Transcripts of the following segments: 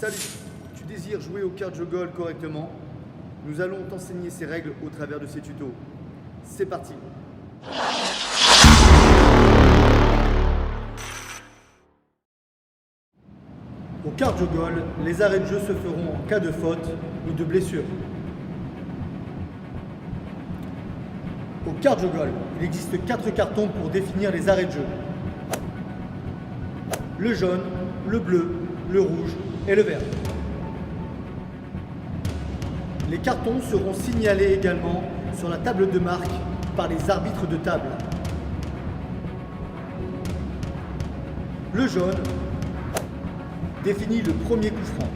Salut, tu désires jouer au card-jeu-goal correctement? Nous allons t'enseigner ces règles au travers de ces tutos. C'est parti! Au card-jeu-goal, les arrêts de jeu se feront en cas de faute ou de blessure. Au card-jeu-goal, il existe 4 cartons pour définir les arrêts de jeu. Le jaune, le bleu, le rouge et le vert. Les cartons seront signalés également sur la table de marque par les arbitres de table. Le jaune définit le premier coup franc.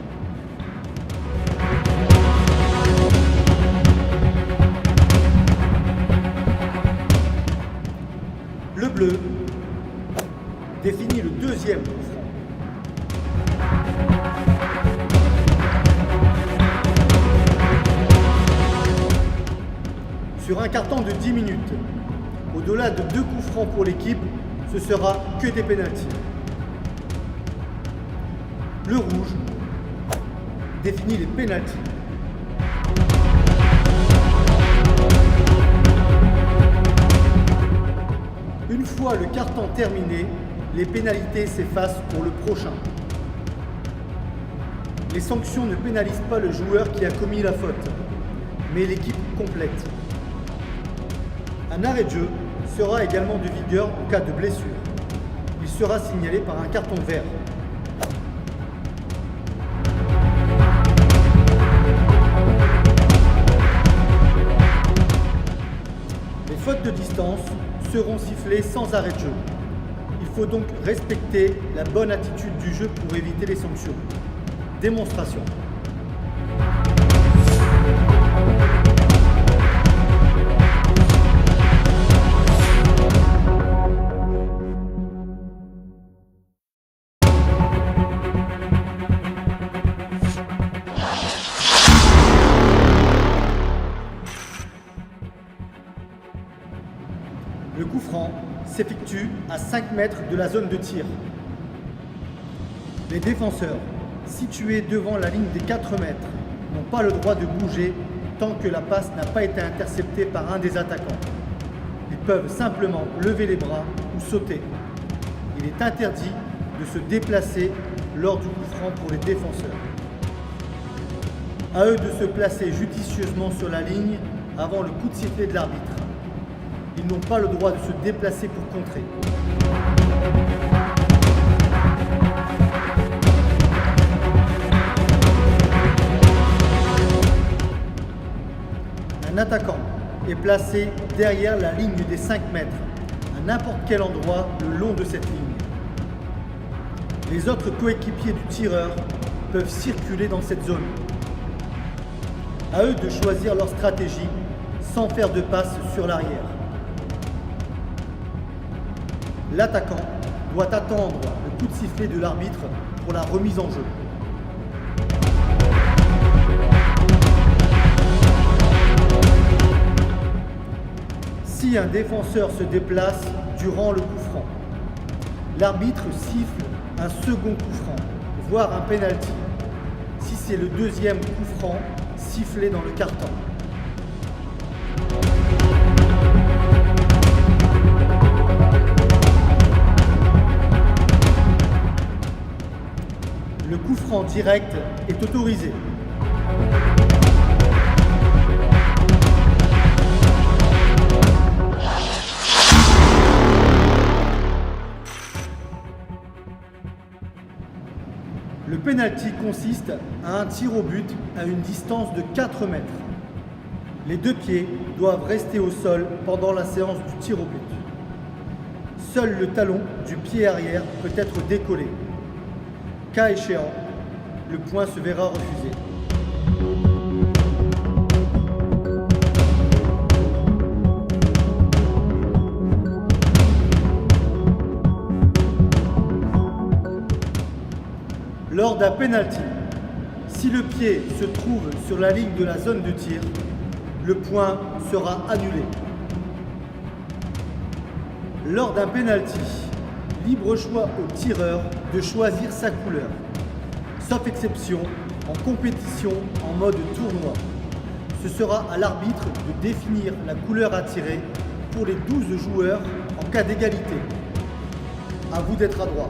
Le bleu définit le deuxième coup franc. Sur un carton de 10 minutes, au-delà de 2 coups francs pour l'équipe, ce sera que des pénaltys. Le rouge définit les pénaltys. Une fois le carton terminé, les pénalités s'effacent pour le prochain. Les sanctions ne pénalisent pas le joueur qui a commis la faute, mais l'équipe complète. Un arrêt de jeu sera également de vigueur en cas de blessure. Il sera signalé par un carton vert. Les fautes de distance seront sifflées sans arrêt de jeu. Il faut donc respecter la bonne attitude du jeu pour éviter les sanctions. Démonstration. Le coup franc s'effectue à 5 mètres de la zone de tir. Les défenseurs, situés devant la ligne des 4 mètres, n'ont pas le droit de bouger tant que la passe n'a pas été interceptée par un des attaquants. Ils peuvent simplement lever les bras ou sauter. Il est interdit de se déplacer lors du coup franc pour les défenseurs. À eux de se placer judicieusement sur la ligne avant le coup de sifflet de l'arbitre. Ils n'ont pas le droit de se déplacer pour contrer. Un attaquant est placé derrière la ligne des 5 mètres, à n'importe quel endroit le long de cette ligne. Les autres coéquipiers du tireur peuvent circuler dans cette zone. À eux de choisir leur stratégie sans faire de passe sur l'arrière. L'attaquant doit attendre le coup de sifflet de l'arbitre pour la remise en jeu. Si un défenseur se déplace durant le coup franc, l'arbitre siffle un second coup franc, voire un pénalty, si c'est le deuxième coup franc sifflé dans le carton. Le coup franc direct est autorisé. Le pénalty consiste à un tir au but à une distance de 4 mètres. Les 2 pieds doivent rester au sol pendant la séance du tir au but. Seul le talon du pied arrière peut être décollé. Cas échéant, le point se verra refusé. Lors d'un pénalty, si le pied se trouve sur la ligne de la zone de tir, le point sera annulé. Lors d'un pénalty, libre choix au tireur de choisir sa couleur. sauf exception, en compétition en mode tournoi. Ce sera à l'arbitre de définir la couleur à tirer pour les 12 joueurs en cas d'égalité. À vous d'être adroit.